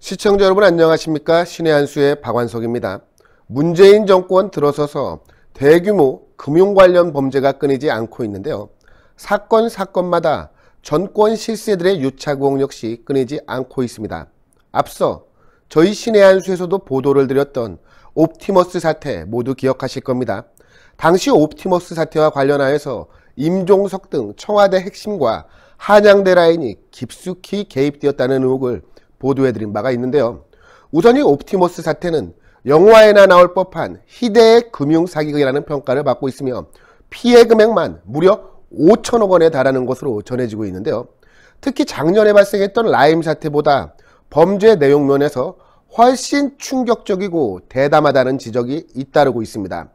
시청자 여러분 안녕하십니까? 신의 한수의 박완석입니다. 문재인 정권 들어서서 대규모 금융 관련 범죄가 끊이지 않고 있는데요. 사건마다 전권 실세들의 유착의혹 역시 끊이지 않고 있습니다. 앞서 저희 신의 한수에서도 보도를 드렸던 옵티머스 사태 모두 기억하실 겁니다. 당시 옵티머스 사태와 관련하여서 임종석 등 청와대 핵심과 한양대 라인이 깊숙이 개입되었다는 의혹을 보도해드린 바가 있는데요. 우선 이 옵티머스 사태는 영화에나 나올 법한 희대의 금융사기극이라는 평가를 받고 있으며 피해 금액만 무려 5천억 원에 달하는 것으로 전해지고 있는데요. 특히 작년에 발생했던 라임 사태보다 범죄 내용 면에서 훨씬 충격적이고 대담하다는 지적이 잇따르고 있습니다.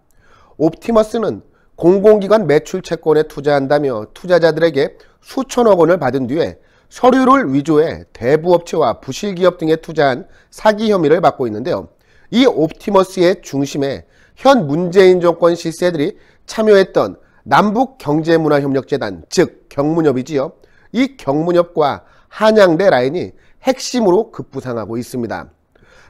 옵티머스는 공공기관 매출 채권에 투자한다며 투자자들에게 수천억 원을 받은 뒤에 서류를 위조해 대부업체와 부실기업 등에 투자한 사기 혐의를 받고 있는데요. 이 옵티머스의 중심에 현 문재인 정권 실세들이 참여했던 남북경제문화협력재단, 즉 경문협이지요. 이 경문협과 한양대 라인이 핵심으로 급부상하고 있습니다.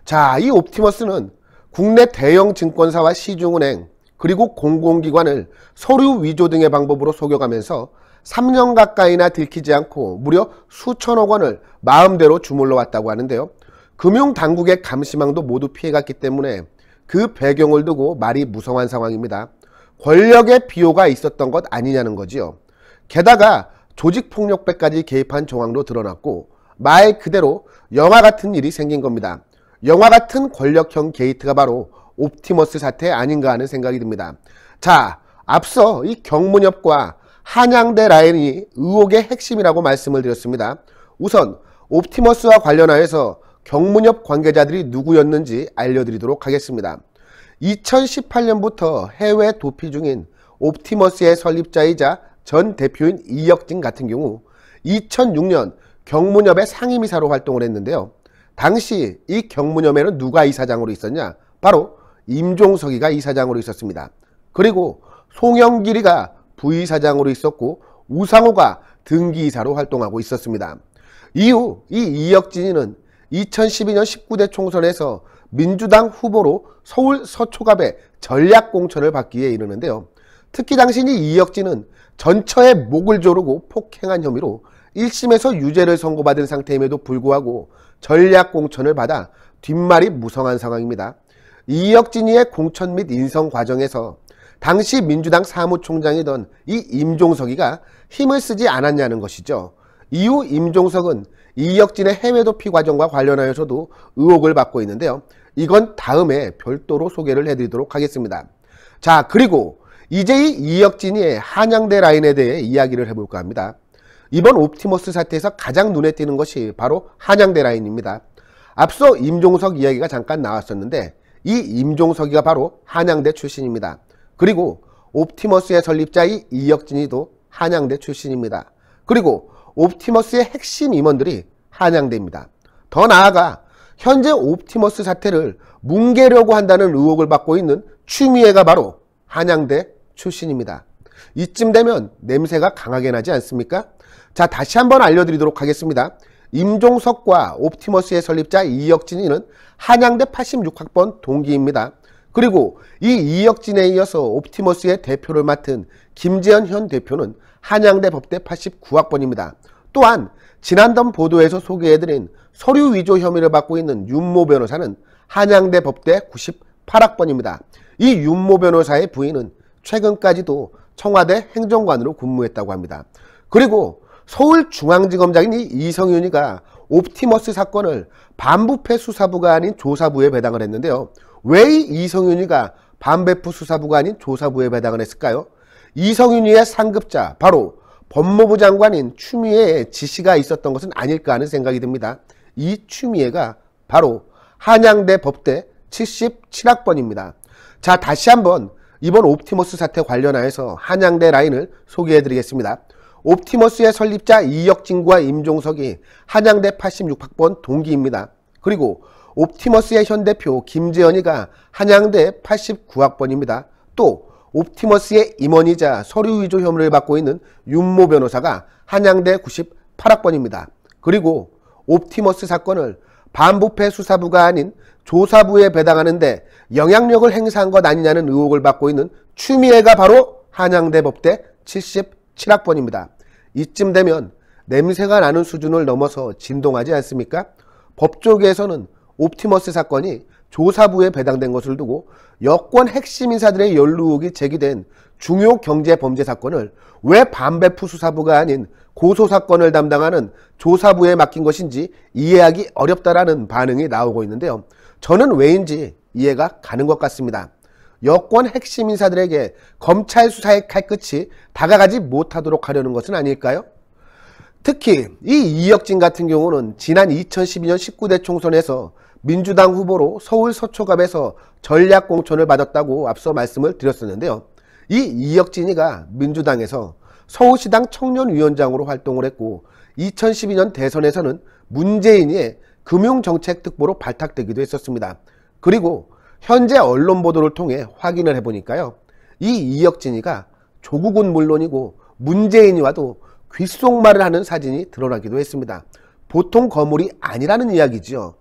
자, 이 옵티머스는 국내 대형 증권사와 시중은행 그리고 공공기관을 서류 위조 등의 방법으로 속여가면서 3년 가까이나 들키지 않고 무려 수천억 원을 마음대로 주물러 왔다고 하는데요. 금융당국의 감시망도 모두 피해갔기 때문에 그 배경을 두고 말이 무성한 상황입니다. 권력의 비호가 있었던 것 아니냐는 거지요. 게다가 조직폭력배까지 개입한 정황도 드러났고 말 그대로 영화 같은 일이 생긴 겁니다. 영화 같은 권력형 게이트가 바로 옵티머스 사태 아닌가 하는 생각이 듭니다. 자, 앞서 이 경문협과 한양대 라인이 의혹의 핵심이라고 말씀을 드렸습니다. 우선 옵티머스와 관련하여서 경문협 관계자들이 누구였는지 알려드리도록 하겠습니다. 2018년부터 해외 도피 중인 옵티머스의 설립자이자 전 대표인 이혁진 같은 경우 2006년 경문협의 상임이사로 활동을 했는데요. 당시 이 경문협에는 누가 이사장으로 있었냐? 바로 임종석이가 이사장으로 있었습니다. 그리고 송영길이가 부이사장으로 있었고 우상호가 등기이사로 활동하고 있었습니다. 이후 이 이혁진이는 2012년 19대 총선에서 민주당 후보로 서울 서초갑에 전략공천을 받기 위해 이르는데요. 특히 당시 이 이혁진은 전처의 목을 조르고 폭행한 혐의로 1심에서 유죄를 선고받은 상태임에도 불구하고 전략공천을 받아 뒷말이 무성한 상황입니다. 이혁진이의 공천 및 인선 과정에서 당시 민주당 사무총장이던 이 임종석이가 힘을 쓰지 않았냐는 것이죠. 이후 임종석은 이혁진의 해외 도피 과정과 관련하여서도 의혹을 받고 있는데요. 이건 다음에 별도로 소개를 해드리도록 하겠습니다. 자, 그리고 이제 이 이혁진이의 한양대 라인에 대해 이야기를 해볼까 합니다. 이번 옵티머스 사태에서 가장 눈에 띄는 것이 바로 한양대 라인입니다. 앞서 임종석 이야기가 잠깐 나왔었는데 이 임종석이가 바로 한양대 출신입니다. 그리고 옵티머스의 설립자 이 이혁진이도 한양대 출신입니다. 그리고 옵티머스의 핵심 임원들이 한양대입니다. 더 나아가 현재 옵티머스 사태를 뭉개려고 한다는 의혹을 받고 있는 추미애가 바로 한양대 출신입니다. 이쯤 되면 냄새가 강하게 나지 않습니까? 자, 다시 한번 알려드리도록 하겠습니다. 임종석과 옵티머스의 설립자 이혁진이는 한양대 86학번 동기입니다. 그리고 이 이혁진에 이어서 옵티머스의 대표를 맡은 김재현 현 대표는 한양대 법대 89학번입니다. 또한 지난번 보도에서 소개해드린 서류 위조 혐의를 받고 있는 윤모 변호사는 한양대 법대 98학번입니다. 이 윤모 변호사의 부인은 최근까지도 청와대 행정관으로 근무했다고 합니다. 그리고 서울중앙지검장인 이 이성윤이가 옵티머스 사건을 반부패 수사부가 아닌 조사부에 배당을 했는데요. 왜 이 이성윤이가 반배프 수사부가 아닌 조사부에 배당을 했을까요? 이성윤이의 상급자 바로 법무부 장관인 추미애의 지시가 있었던 것은 아닐까 하는 생각이 듭니다. 이 추미애가 바로 한양대 법대 77학번입니다. 자, 다시 한번 이번 옵티머스 사태 관련하여서 한양대 라인을 소개해드리겠습니다. 옵티머스의 설립자 이혁진과 임종석이 한양대 86학번 동기입니다. 그리고 옵티머스의 현 대표 김재현이가 한양대 89학번입니다. 또 옵티머스의 임원이자 서류 위조 혐의를 받고 있는 윤모 변호사가 한양대 98학번입니다. 그리고 옵티머스 사건을 반부패 수사부가 아닌 조사부에 배당하는데 영향력을 행사한 것 아니냐는 의혹을 받고 있는 추미애가 바로 한양대 법대 77학번입니다. 이쯤 되면 냄새가 나는 수준을 넘어서 진동하지 않습니까? 법조계에서는 옵티머스 사건이 조사부에 배당된 것을 두고 여권 핵심 인사들의 연루 의혹이 제기된 중요 경제 범죄 사건을 왜 반배프 수사부가 아닌 고소사건을 담당하는 조사부에 맡긴 것인지 이해하기 어렵다라는 반응이 나오고 있는데요. 저는 왜인지 이해가 가는 것 같습니다. 여권 핵심 인사들에게 검찰 수사의 칼끝이 다가가지 못하도록 하려는 것은 아닐까요? 특히 이 이혁진 같은 경우는 지난 2012년 19대 총선에서 민주당 후보로 서울 서초갑에서 전략공천을 받았다고 앞서 말씀을 드렸었는데요. 이 이혁진이가 민주당에서 서울시당 청년위원장으로 활동을 했고 2012년 대선에서는 문재인의 금융정책특보로 발탁되기도 했었습니다. 그리고 현재 언론 보도를 통해 확인을 해보니까요. 이 이혁진이가 조국은 물론이고 문재인이와도 귓속말을 하는 사진이 드러나기도 했습니다. 보통 거물이 아니라는 이야기지요.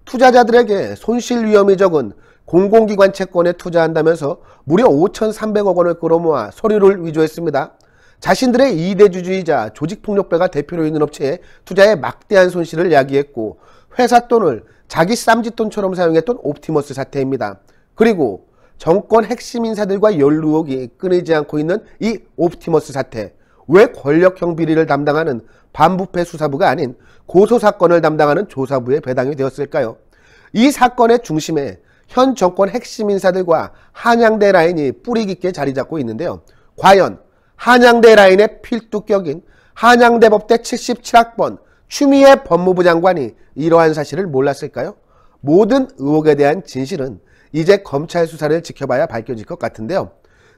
투자자들에게 손실 위험이 적은 공공기관 채권에 투자한다면서 무려 5,300억 원을 끌어모아 서류를 위조했습니다. 자신들의 2대 주주이자 조직폭력배가 대표로 있는 업체에 투자에 막대한 손실을 야기했고 회사 돈을 자기 쌈짓돈처럼 사용했던 옵티머스 사태입니다. 그리고 정권 핵심 인사들과 연루 의혹이 끊이지 않고 있는 이 옵티머스 사태, 왜 권력형 비리를 담당하는 반부패 수사부가 아닌 고소사건을 담당하는 조사부에 배당이 되었을까요? 이 사건의 중심에 현 정권 핵심 인사들과 한양대 라인이 뿌리 깊게 자리 잡고 있는데요. 과연 한양대 라인의 필두격인 한양대 법대 77학번 추미애 법무부 장관이 이러한 사실을 몰랐을까요? 모든 의혹에 대한 진실은 이제 검찰 수사를 지켜봐야 밝혀질 것 같은데요.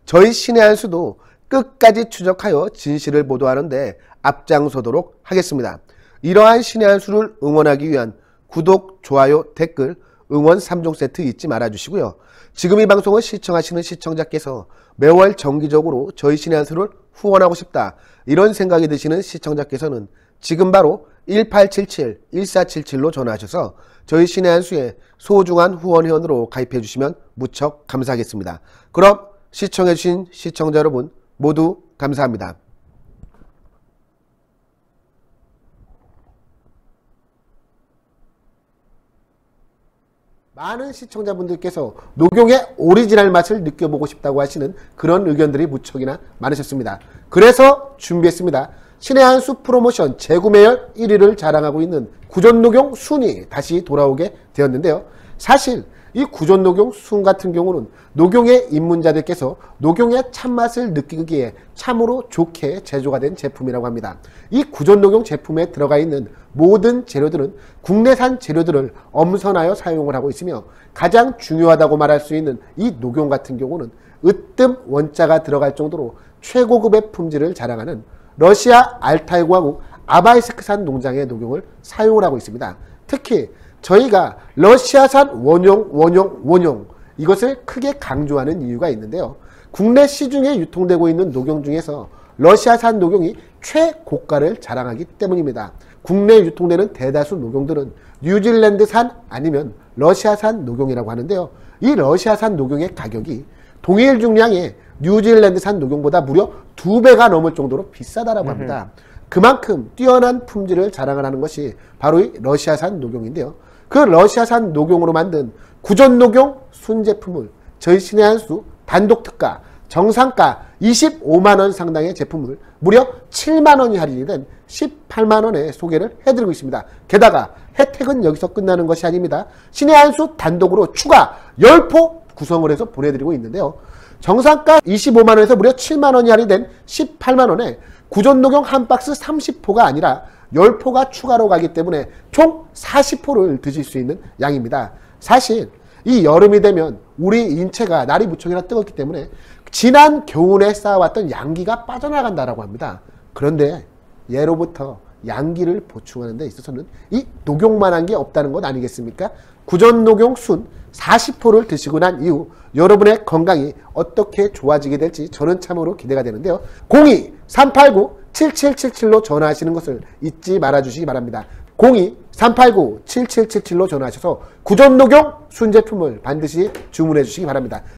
저희 신의 한 수도 끝까지 추적하여 진실을 보도하는데 앞장서도록 하겠습니다. 이러한 신의 한 수를 응원하기 위한 구독, 좋아요, 댓글, 응원 3종 세트 잊지 말아주시고요. 지금 이 방송을 시청하시는 시청자께서 매월 정기적으로 저희 신의 한 수를 후원하고 싶다, 이런 생각이 드시는 시청자께서는 지금 바로 1877-1477로 전화하셔서 저희 신의 한 수에 소중한 후원회원으로 가입해 주시면 무척 감사하겠습니다. 그럼 시청해 주신 시청자 여러분 모두 감사합니다. 많은 시청자분들께서 녹용의 오리지널 맛을 느껴보고 싶다고 하시는 그런 의견들이 무척이나 많으셨습니다. 그래서 준비했습니다. 신의 한 수 프로모션 재구매율 1위를 자랑하고 있는 구전녹용 순이 다시 돌아오게 되었는데요. 사실 이 구전녹용 순 같은 경우는 녹용의 입문자들께서 녹용의 참맛을 느끼기에 참으로 좋게 제조가 된 제품이라고 합니다. 이 구전녹용 제품에 들어가 있는 모든 재료들은 국내산 재료들을 엄선하여 사용을 하고 있으며 가장 중요하다고 말할 수 있는 이 녹용 같은 경우는 으뜸 원자가 들어갈 정도로 최고급의 품질을 자랑하는 러시아 알타이 공화국 아바이스크산 농장의 녹용을 사용을 하고 있습니다. 특히 저희가 러시아산 원용 이것을 크게 강조하는 이유가 있는데요. 국내 시중에 유통되고 있는 녹용 중에서 러시아산 녹용이 최고가를 자랑하기 때문입니다. 국내에 유통되는 대다수 녹용들은 뉴질랜드산 아니면 러시아산 녹용이라고 하는데요. 이 러시아산 녹용의 가격이 동일 중량의 뉴질랜드산 녹용보다 무려 2배가 넘을 정도로 비싸다라고 합니다. 그만큼 뛰어난 품질을 자랑을 하는 것이 바로 이 러시아산 녹용인데요. 그 러시아산 녹용으로 만든 구전녹용 순 제품을 저희 신의 한 수 단독 특가 정상가 25만원 상당의 제품을 무려 7만원이 할인이 된 18만원에 소개를 해드리고 있습니다. 게다가 혜택은 여기서 끝나는 것이 아닙니다. 신의 한 수 단독으로 추가 10포 구성을 해서 보내드리고 있는데요. 정상가 25만원에서 무려 7만원이 할인된 18만원에 구전녹용 한 박스 30포가 아니라 10포가 추가로 가기 때문에 총 40포를 드실 수 있는 양입니다. 사실 이 여름이 되면 우리 인체가 날이 무척이나 뜨겁기 때문에 지난 겨울에 쌓아왔던 양기가 빠져나간다라고 합니다. 그런데 예로부터 양기를 보충하는 데 있어서는 이 녹용만한 게 없다는 것 아니겠습니까? 구전녹용 순 40포를 드시고 난 이후 여러분의 건강이 어떻게 좋아지게 될지 저는 참으로 기대가 되는데요. 02-389-7777로 전화하시는 것을 잊지 말아주시기 바랍니다. 02-389 389-7777로 전화하셔서 구존 녹용 순제품을 반드시 주문해 주시기 바랍니다.